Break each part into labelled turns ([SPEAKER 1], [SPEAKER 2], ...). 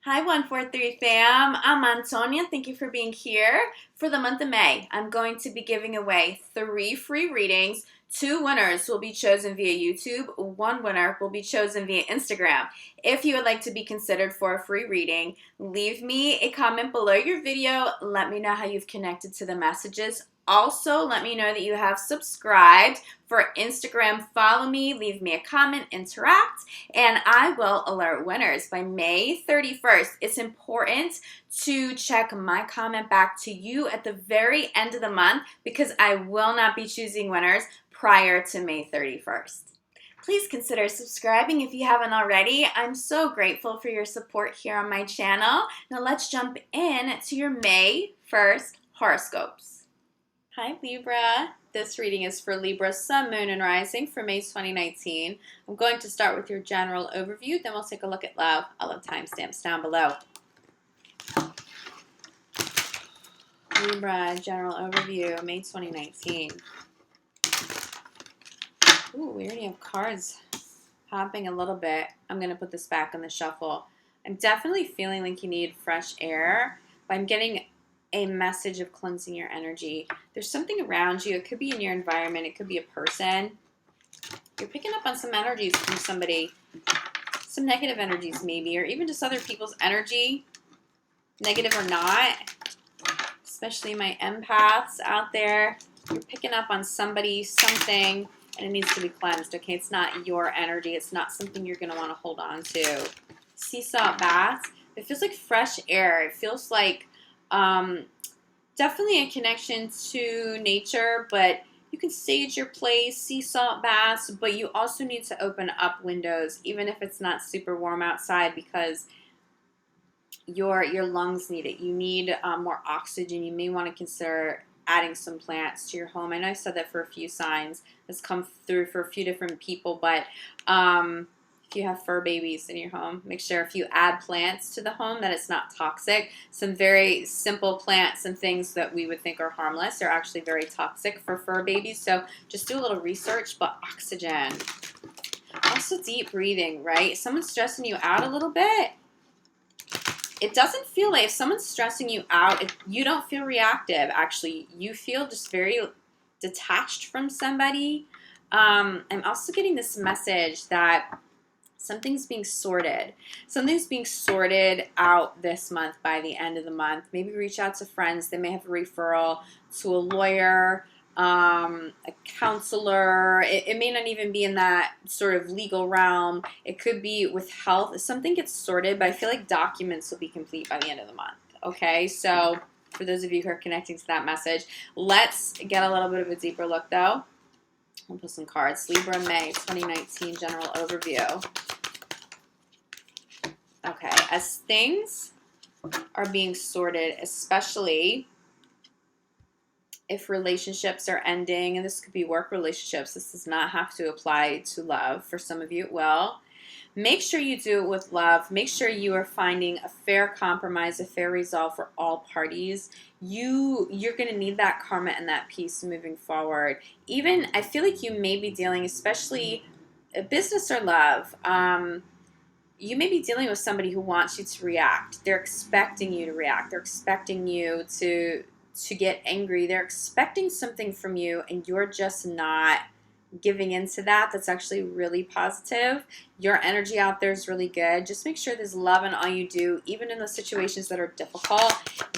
[SPEAKER 1] Hi, 143 fam. I'm Antonia. Thank you for being here. For the month of May, I'm going to be giving away 3 free readings. 2 winners will be chosen via YouTube. 1 winner will be chosen via Instagram. If you would like to be considered for a free reading, leave me a comment below your video. Let me know how you've connected to the messages. Also, let me know that you have subscribed. For Instagram, follow me, leave me a comment, interact, and I will alert winners by May 31st. It's important to check my comment back to you at the very end of the month because I will not be choosing winners prior to May 31st. Please consider subscribing if you haven't already. I'm so grateful for your support here on my channel. Now let's jump in to your May 1st horoscopes. Hi Libra. This reading is for Libra, Sun, Moon, and Rising for May 2019. I'm going to start with your general overview, then we'll take a look at love. I'll have timestamps down below. Libra, general overview, May 2019. Ooh, we already have cards hopping a little bit. I'm going to put this back in the shuffle. I'm definitely feeling like you need fresh air, but I'm getting a message of cleansing your energy. There's something around you. It could be in your environment. It could be a person. You're picking up on some energies from somebody, some negative energies maybe, or even just other people's energy, negative or not, especially my empaths out there. You're picking up on somebody, something, and it needs to be cleansed, okay? It's not your energy. It's not something you're going to want to hold on to. Sea salt baths. It feels like fresh air. It feels like definitely a connection to nature, but you can sage your place, sea salt baths, but you also need to open up windows, even if it's not super warm outside, because your lungs need it. You need more oxygen. You may want to consider adding some plants to your home. I know I said that for a few signs. This come through for a few different people, but if you have fur babies in your home, make sure if you add plants to the home that it's not toxic. Some very simple plants and things that we would think are harmless are actually very toxic for fur babies. So just do a little research, but oxygen. Also deep breathing, right? If someone's stressing you out a little bit, it doesn't feel like if someone's stressing you out, you don't feel reactive. Actually, you feel just very detached from somebody. I'm also getting this message that something's being sorted. Something's being sorted out this month by the end of the month. Maybe reach out to friends. They may have a referral to a lawyer, a counselor. It may not even be in that sort of legal realm. It could be with health. Something gets sorted, but I feel like documents will be complete by the end of the month. Okay, so for those of you who are connecting to that message, let's get a little bit of a deeper look though. I'll put some cards. Libra, May 2019 general overview. Okay, as things are being sorted, especially if relationships are ending, and this could be work relationships, this does not have to apply to love. For some of you, it will. Make sure you do it with love. Make sure you are finding a fair compromise, a fair resolve for all parties. You're going to need that karma and that peace moving forward. Even, I feel like you may be dealing, especially business or love, you may be dealing with somebody who wants you to react. They're expecting you to react. They're expecting you to get angry. They're expecting something from you, and you're just not giving into that. That's actually really positive. Your energy out there is really good. Just make sure there's love in all you do, even in those situations that are difficult.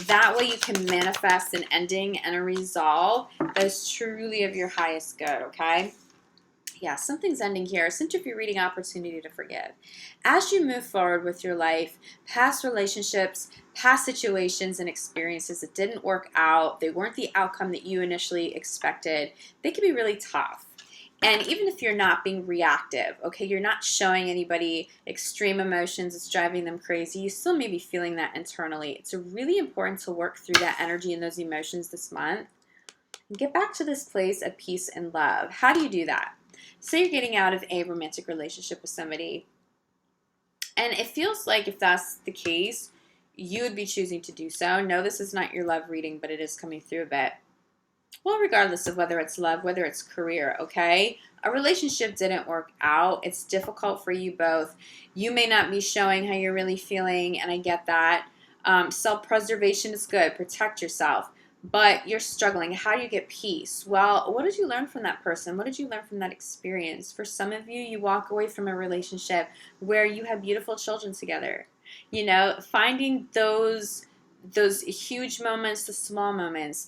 [SPEAKER 1] That way you can manifest an ending and a resolve that is truly of your highest good, okay? Yeah, something's ending here. Centrifuge reading, opportunity to forgive. As you move forward with your life, past relationships, past situations and experiences that didn't work out, they weren't the outcome that you initially expected, they can be really tough. And even if you're not being reactive, okay, you're not showing anybody extreme emotions, it's driving them crazy, you still may be feeling that internally. It's really important to work through that energy and those emotions this month and get back to this place of peace and love. How do you do that? Say you're getting out of a romantic relationship with somebody, and it feels like if that's the case, you would be choosing to do so. No, this is not your love reading, but it is coming through a bit. Well, regardless of whether it's love, whether it's career, okay? a relationship didn't work out. It's difficult for you both. You may not be showing how you're really feeling, and I get that. Self-preservation is good. Protect yourself. But you're struggling. How do you get peace? Well, what did you learn from that person? What did you learn from that experience? For some of you, you walk away from a relationship where you have beautiful children together. You know, finding those huge moments, the small moments,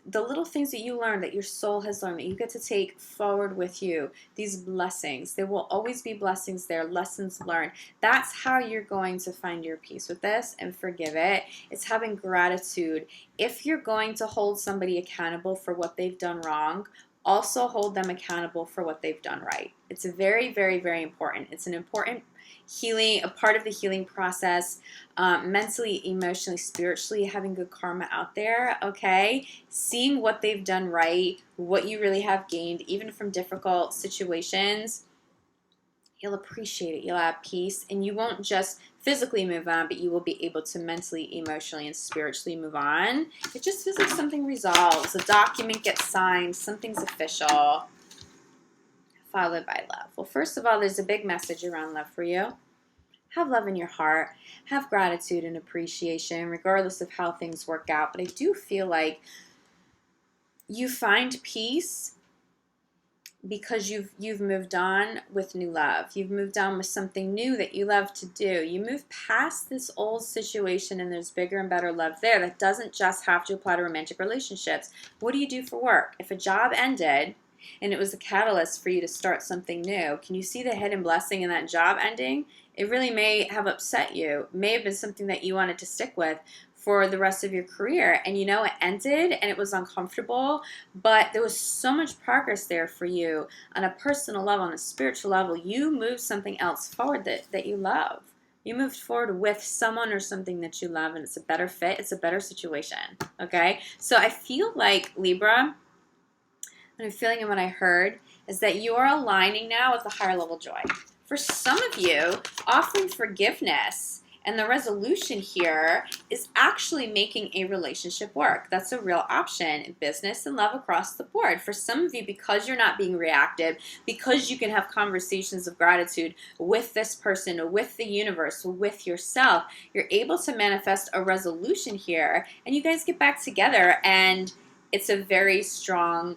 [SPEAKER 1] the little things that you learn, that your soul has learned, that you get to take forward with you, these blessings. There will always be blessings there, lessons learned. That's how you're going to find your peace with this and forgive it. It's having gratitude. If you're going to hold somebody accountable for what they've done wrong, also hold them accountable for what they've done right. It's very, very, very important. It's an important healing, a part of the healing process, mentally, emotionally, spiritually, having good karma out there, okay? Seeing what they've done right, what you really have gained, even from difficult situations, you'll appreciate it. You'll have peace, and you won't just physically move on, but you will be able to mentally, emotionally, and spiritually move on. It just feels like something resolves. A document gets signed, something's official, followed by love. Well, first of all, there's a big message around love for you. Have love in your heart. Have gratitude and appreciation, regardless of how things work out. But I do feel like you find peace because you've moved on with new love. You've moved on with something new that you love to do. You move past this old situation, and there's bigger and better love there that doesn't just have to apply to romantic relationships. What do you do for work? If a job ended and it was a catalyst for you to start something new, can you see the hidden blessing in that job ending? It really may have upset you. It may have been something that you wanted to stick with for the rest of your career. And you know, it ended and it was uncomfortable, but there was so much progress there for you on a personal level, on a spiritual level. You moved something else forward that you love. You moved forward with someone or something that you love, and it's a better fit. It's a better situation, okay? So I feel like, Libra, what I'm feeling and what I heard is that you are aligning now with a higher level joy. For some of you, offering forgiveness and the resolution here is actually making a relationship work. That's a real option in business and love across the board. For some of you, because you're not being reactive, because you can have conversations of gratitude with this person, with the universe, with yourself, you're able to manifest a resolution here, and you guys get back together, and it's a very strong,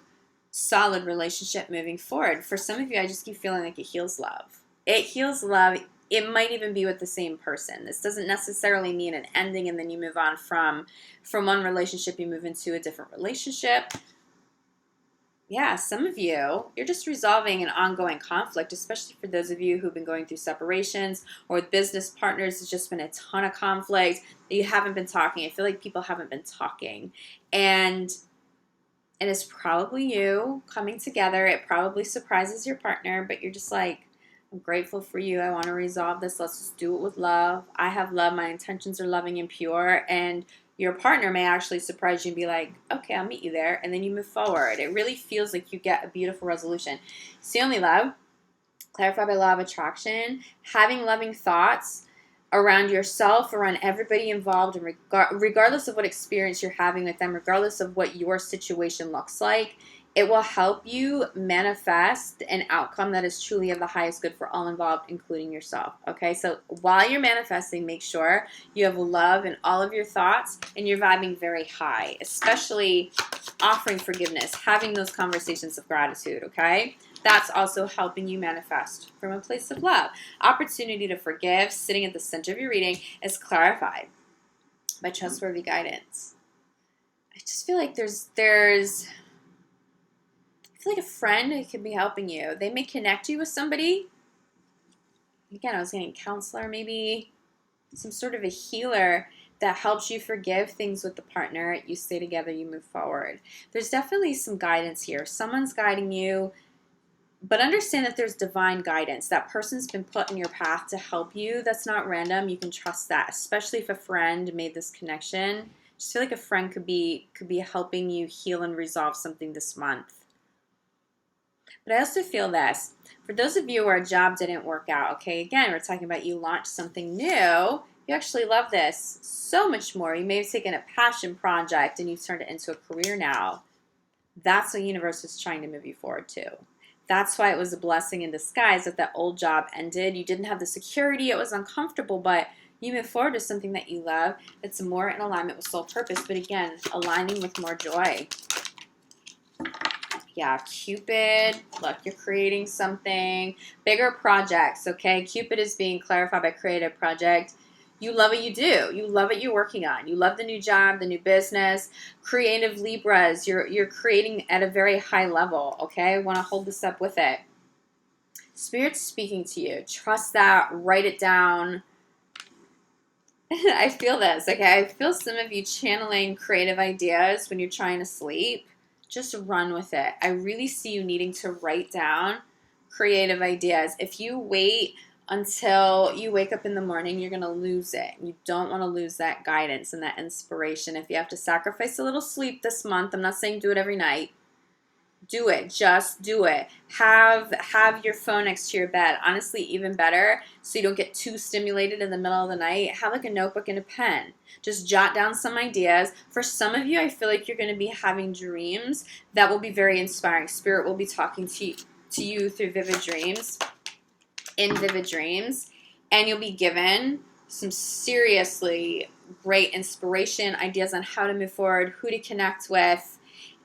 [SPEAKER 1] solid relationship moving forward. For some of you, I just keep feeling like it heals love. It heals love. It might even be with the same person. This doesn't necessarily mean an ending and then you move on from one relationship, you move into a different relationship. Yeah, some of you, you're just resolving an ongoing conflict, especially for those of you who've been going through separations, or with business partners, there's just been a ton of conflict. You haven't been talking. I feel like people haven't been talking. And it's probably you coming together. It probably surprises your partner, but you're just like, I'm grateful for you. I want to resolve this. Let's just do it with love. I have love. My intentions are loving and pure. And your partner may actually surprise you and be like, okay, I'll meet you there. And then you move forward. It really feels like you get a beautiful resolution. See, only love, clarified by law of attraction, having loving thoughts around yourself, around everybody involved, and regardless of what experience you're having with them, regardless of what your situation looks like, it will help you manifest an outcome that is truly of the highest good for all involved, including yourself. Okay, so while you're manifesting, make sure you have love in all of your thoughts and you're vibing very high, especially offering forgiveness, having those conversations of gratitude, okay? That's also helping you manifest from a place of love. Opportunity to forgive, sitting at the center of your reading, is clarified by trustworthy guidance. I just feel like there's I feel like a friend who could be helping you. They may connect you with somebody. Again, I was getting a counselor, maybe some sort of a healer that helps you forgive things with the partner. You stay together, you move forward. There's definitely some guidance here. Someone's guiding you, but understand that there's divine guidance. That person's been put in your path to help you. That's not random. You can trust that, especially if a friend made this connection. Just feel like a friend could be helping you heal and resolve something this month. But I also feel this. For those of you where a job didn't work out, okay, again, we're talking about you launched something new. You actually love this so much more. You may have taken a passion project and you've turned it into a career now. That's what the universe is trying to move you forward to. That's why it was a blessing in disguise that old job ended. You didn't have the security. It was uncomfortable, but you move forward to something that you love. It's more in alignment with soul purpose. But again, aligning with more joy. Yeah, Cupid, look, you're creating something. Bigger projects, okay? Cupid is being clarified by creative project. You love what you do. You love what you're working on. You love the new job, the new business. Creative Libras, you're creating at a very high level, okay? I want to hold this up with it. Spirit's speaking to you. Trust that. Write it down. I feel this, okay? I feel some of you channeling creative ideas when you're trying to sleep. Just run with it. I really see you needing to write down creative ideas. If you wait until you wake up in the morning, you're going to lose it. You don't want to lose that guidance and that inspiration. If you have to sacrifice a little sleep this month, I'm not saying do it every night. Do it. Just do it. Have your phone next to your bed. Honestly, even better, so you don't get too stimulated in the middle of the night. Have like a notebook and a pen. Just jot down some ideas. For some of you, I feel like you're going to be having dreams that will be very inspiring. Spirit will be talking to you through vivid dreams, in vivid dreams, and you'll be given some seriously great inspiration, ideas on how to move forward, who to connect with.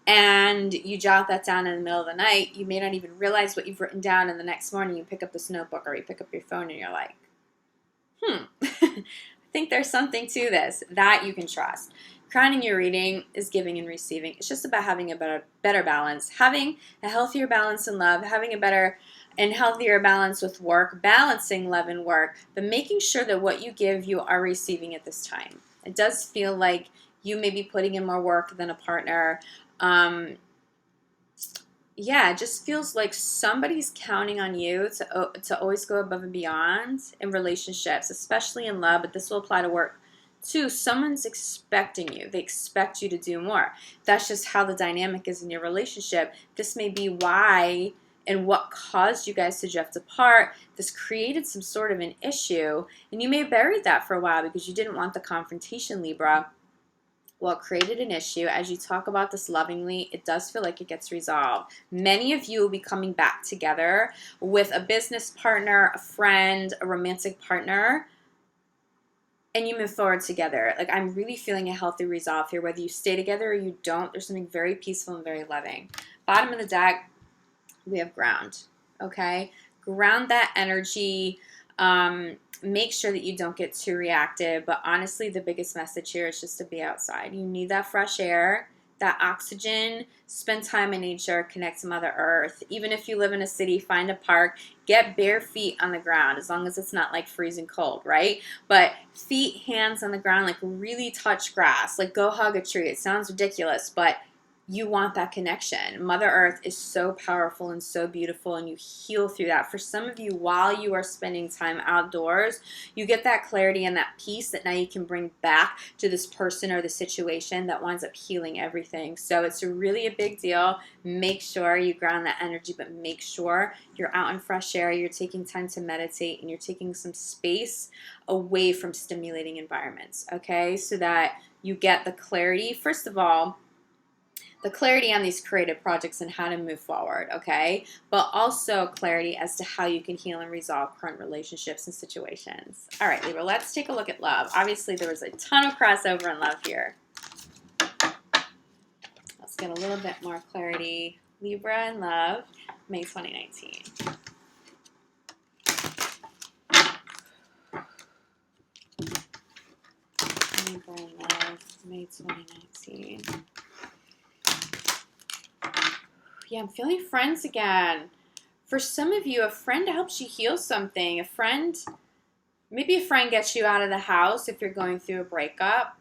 [SPEAKER 1] And you jot that down in the middle of the night. You may not even realize what you've written down, and the next morning you pick up this notebook or you pick up your phone and you're like, I think there's something to this that you can trust. Crowning your reading is giving and receiving. It's just about having a better balance, having a healthier balance in love, having a better and healthier balance with work, balancing love and work, but making sure that what you give, you are receiving at this time. It does feel like you may be putting in more work than a partner. Yeah, it just feels like somebody's counting on you to always go above and beyond in relationships, especially in love, but this will apply to work too. Someone's expecting you. They expect you to do more. That's just how the dynamic is in your relationship. This may be why and what caused you guys to drift apart. This created some sort of an issue, and you may have buried that for a while because you didn't want the confrontation, Libra. Well, it created an issue. As you talk about this lovingly, it does feel like it gets resolved. Many of you will be coming back together with a business partner, a friend, a romantic partner, and you move forward together. Like, I'm really feeling a healthy resolve here. Whether you stay together or you don't, there's something very peaceful and very loving. Bottom of the deck, we have ground, okay? Ground that energy. Make sure that you don't get too reactive, but honestly, the biggest message here is just to be outside. You need that fresh air, that oxygen, spend time in nature, connect to Mother Earth. Even if you live in a city, find a park, get bare feet on the ground, as long as it's not like freezing cold, right? But feet, hands on the ground, like really touch grass, like go hug a tree. It sounds ridiculous, but you want that connection. Mother Earth is so powerful and so beautiful, and you heal through that. For some of you, while you are spending time outdoors, you get that clarity and that peace that now you can bring back to this person or the situation that winds up healing everything. So it's really a big deal. Make sure you ground that energy, but make sure you're out in fresh air, you're taking time to meditate, and you're taking some space away from stimulating environments, okay? So that you get the clarity. First of all, the clarity on these creative projects and how to move forward, okay? But also clarity as to how you can heal and resolve current relationships and situations. All right, Libra, let's take a look at love. Obviously, there was a ton of crossover in love here. Let's get a little bit more clarity. Libra and love, May 2019. Libra and love, May 2019. Yeah, I'm feeling friends again. For some of you, a friend helps you heal something. Maybe a friend gets you out of the house if you're going through a breakup.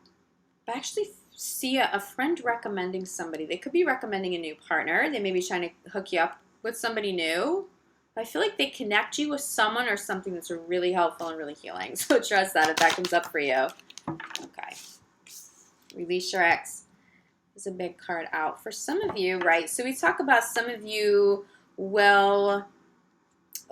[SPEAKER 1] I actually see a friend recommending somebody. They could be recommending a new partner. They may be trying to hook you up with somebody new. I feel like they connect you with someone or something that's really helpful and really healing. So trust that if that comes up for you. Okay. Release your ex. Is a big card out for some of you, right? So we talk about some of you will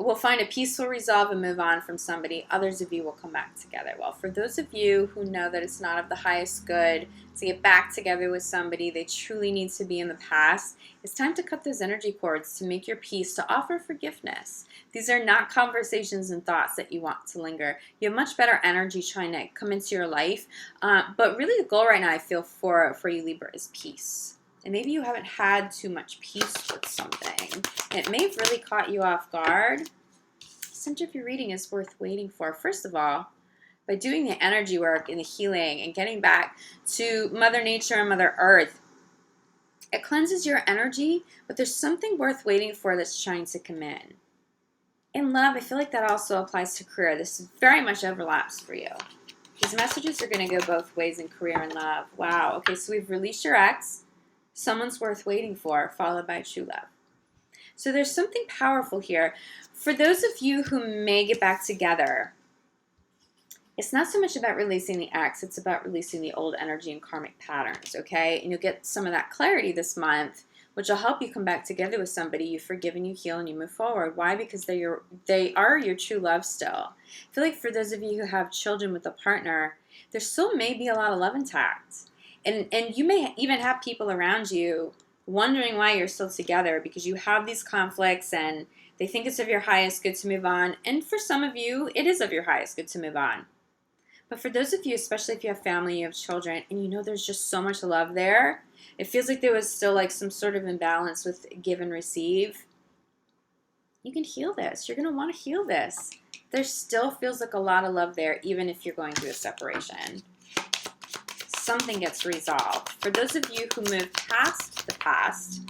[SPEAKER 1] will find a peaceful resolve and move on from somebody. Others of you will come back together. Well, for those of you who know that it's not of the highest good to get back together with somebody, they truly need to be in the past, it's time to cut those energy cords, to make your peace, to offer forgiveness. These are not conversations and thoughts that you want to linger. You have much better energy trying to come into your life. But really the goal right now, I feel, for you Libra, is peace. And maybe you haven't had too much peace with something. It may have really caught you off guard. Center of your reading is worth waiting for. First of all, by doing the energy work and the healing and getting back to Mother Nature and Mother Earth, it cleanses your energy, but there's something worth waiting for that's trying to come in. In love, I feel like that also applies to career. This very much overlaps for you. These messages are going to go both ways in career and love. Wow. Okay, so we've released your ex. Someone's worth waiting for, followed by true love. So there's something powerful here. For those of you who may get back together, it's not so much about releasing the ex, it's about releasing the old energy and karmic patterns, okay? And you'll get some of that clarity this month, which will help you come back together with somebody you forgive and you heal and you move forward. Why? Because they are your true love still. I feel like for those of you who have children with a partner, there still may be a lot of love intact. And you may even have people around you wondering why you're still together, because you have these conflicts and they think it's of your highest good to move on. And for some of you, it is of your highest good to move on. But for those of you, especially if you have family, you have children, and you know there's just so much love there, it feels like there was still like some sort of imbalance with give and receive. You can heal this. You're going to want to heal this. There still feels like a lot of love there, even if you're going through a separation. Something gets resolved. For those of you who moved past the past,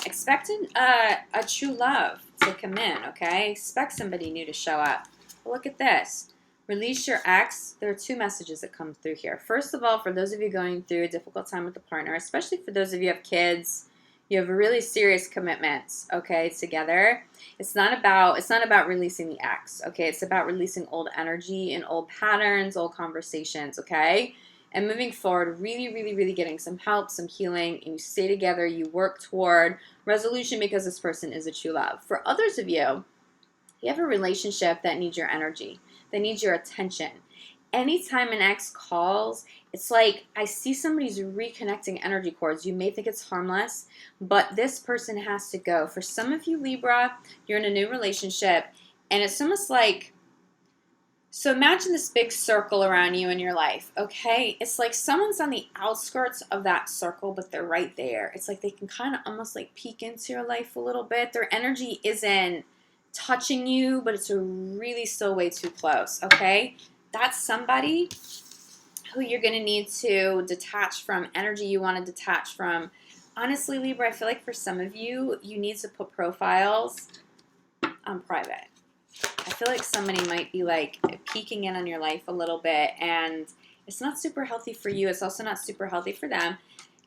[SPEAKER 1] expect a true love to come in, okay? Expect somebody new to show up. But look at this. Release your ex. There are two messages that come through here. First of all, for those of you going through a difficult time with a partner, especially for those of you who have kids, you have really serious commitments, okay, together. It's not about releasing the ex, okay? It's about releasing old energy and old patterns, old conversations, okay? And moving forward, really, really, really getting some help, some healing, and you stay together, you work toward resolution because this person is a true love. For others of you, you have a relationship that needs your energy, that needs your attention. Anytime an ex calls, it's like I see somebody's reconnecting energy cords. You may think it's harmless, but this person has to go. For some of you, Libra, you're in a new relationship, and it's almost like, so imagine this big circle around you in your life, okay? It's like someone's on the outskirts of that circle, but they're right there. It's like they can kind of almost like peek into your life a little bit. Their energy isn't touching you, but it's really still way too close, okay? That's somebody who you're going to need to detach from, energy you want to detach from. Honestly, Libra, I feel like for some of you, you need to put profiles on private. I feel like somebody might be like peeking in on your life a little bit, and it's not super healthy for you. It's also not super healthy for them.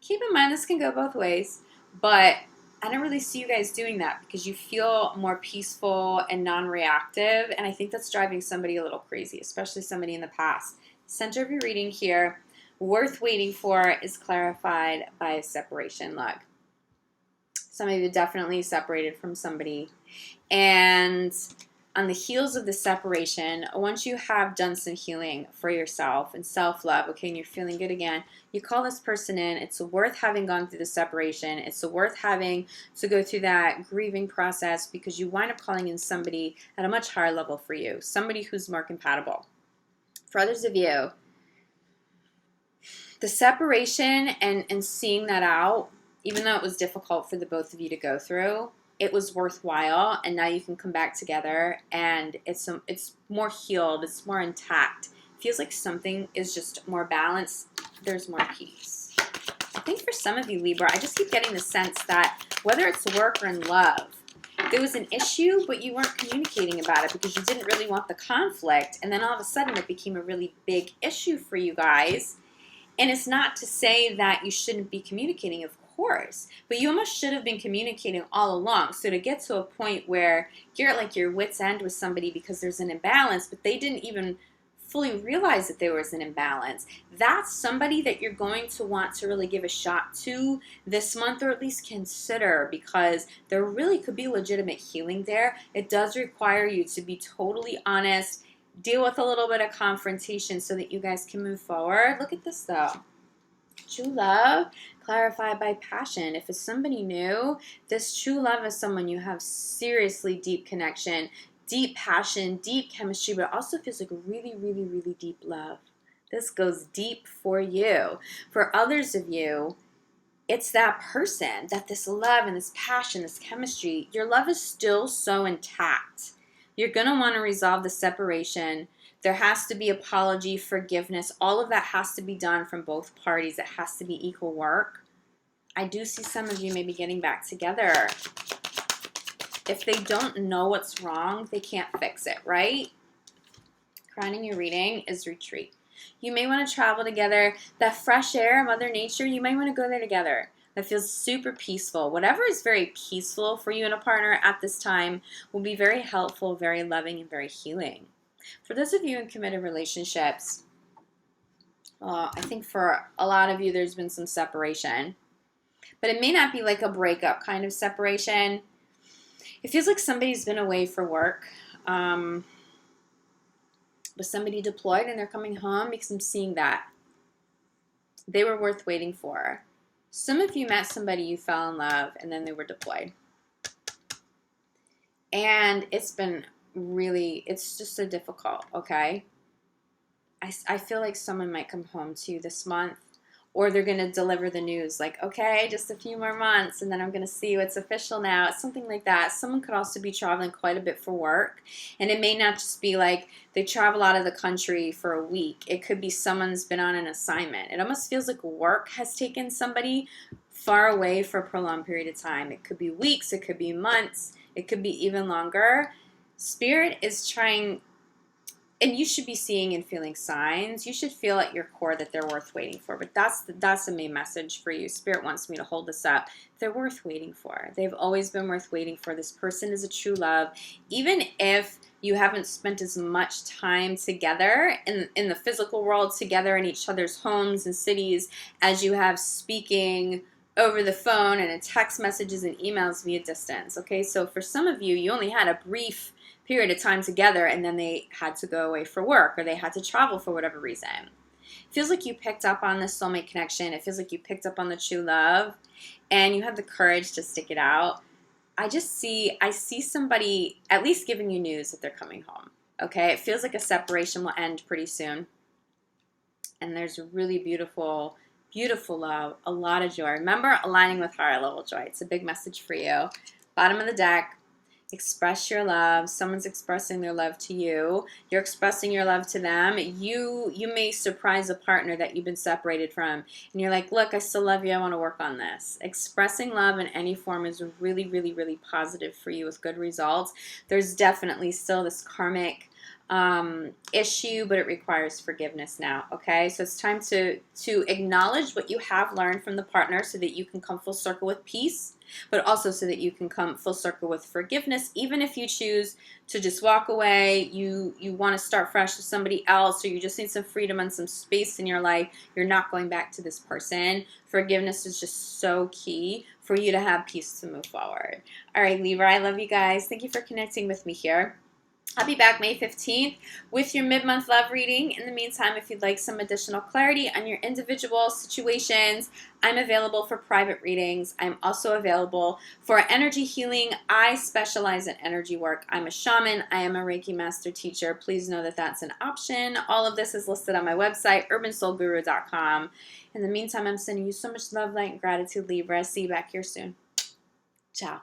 [SPEAKER 1] Keep in mind, this can go both ways, but I don't really see you guys doing that because you feel more peaceful and non-reactive, and I think that's driving somebody a little crazy, especially somebody in the past. Center of your reading here, worth waiting for, is clarified by a separation. Look, some of you definitely separated from somebody, and on the heels of the separation, once you have done some healing for yourself and self-love, okay, and you're feeling good again, you call this person in. It's worth having gone through the separation. It's worth having to go through that grieving process because you wind up calling in somebody at a much higher level for you, somebody who's more compatible. For others of you, the separation and seeing that out, even though it was difficult for the both of you to go through, it was worthwhile, and now you can come back together, and it's more healed, it's more intact. It feels like something is just more balanced. There's more peace. I think for some of you, Libra, I just keep getting the sense that whether it's work or in love, there was an issue, but you weren't communicating about it because you didn't really want the conflict, and then all of a sudden it became a really big issue for you guys. And it's not to say that you shouldn't be communicating, of course, but you almost should have been communicating all along. So to get to a point where you're at like your wit's end with somebody because there's an imbalance, but they didn't even fully realized that there was an imbalance. That's somebody that you're going to want to really give a shot to this month, or at least consider, because there really could be legitimate healing there. It does require you to be totally honest, deal with a little bit of confrontation so that you guys can move forward. Look at this though. True love, clarified by passion. If it's somebody new, this true love is someone you have seriously deep connection, deep passion, deep chemistry, but it also feels like really, really, really deep love. This goes deep for you. For others of you, it's that person, that this love and this passion, this chemistry, your love is still so intact. You're going to want to resolve the separation. There has to be apology, forgiveness. All of that has to be done from both parties. It has to be equal work. I do see some of you maybe getting back together. If they don't know what's wrong, they can't fix it, right? Crowning your reading is retreat. You may want to travel together. That fresh air, Mother Nature, you might want to go there together. That feels super peaceful. Whatever is very peaceful for you and a partner at this time will be very helpful, very loving, and very healing. For those of you in committed relationships, I think for a lot of you there's been some separation. But it may not be like a breakup kind of separation. It feels like somebody's been away for work. Was somebody deployed and they're coming home? Because I'm seeing that. They were worth waiting for. Some of you met somebody, you fell in love, and then they were deployed. And it's been really, it's just so difficult, okay? I feel like someone might come home to you this month, or they're going to deliver the news like, okay, just a few more months, and then I'm going to see you. It's official now. It's something like that. Someone could also be traveling quite a bit for work, and it may not just be like they travel out of the country for a week. It could be someone's been on an assignment. It almost feels like work has taken somebody far away for a prolonged period of time. It could be weeks. It could be months. It could be even longer. Spirit is trying. And you should be seeing and feeling signs. You should feel at your core that they're worth waiting for. But that's the main message for you. Spirit wants me to hold this up. They're worth waiting for. They've always been worth waiting for. This person is a true love. Even if you haven't spent as much time together in the physical world, together in each other's homes and cities, as you have speaking over the phone and in text messages and emails via distance. Okay, so for some of you, you only had a brief period of time together and then they had to go away for work or they had to travel for whatever reason. It feels like you picked up on this soulmate connection. It feels like you picked up on the true love and you have the courage to stick it out. I see somebody at least giving you news that they're coming home. Okay, it feels like a separation will end pretty soon. And there's a really beautiful, beautiful love, a lot of joy. Remember, aligning with higher level joy. It's a big message for you. Bottom of the deck. Express your love. Someone's expressing their love to you. You're expressing your love to them. You may surprise a partner that you've been separated from. And you're like, look, I still love you. I want to work on this. Expressing love in any form is really, really, really positive for you with good results. There's definitely still this karmic issue, but it requires forgiveness now. Okay, so it's time to acknowledge what you have learned from the partner so that you can come full circle with peace, but also so that you can come full circle with forgiveness. Even if you choose to just walk away, you want to start fresh with somebody else, or you just need some freedom and some space in your life, you're not going back to this person. Forgiveness is just so key for you to have peace to move forward. All right, Libra, I love you guys. Thank you for connecting with me here. I'll be back May 15th with your mid-month love reading. In the meantime, if you'd like some additional clarity on your individual situations, I'm available for private readings. I'm also available for energy healing. I specialize in energy work. I'm a shaman. I am a Reiki master teacher. Please know that that's an option. All of this is listed on my website, UrbanSoulGuruCo. In the meantime, I'm sending you so much love, light, and gratitude, Libra. See you back here soon. Ciao.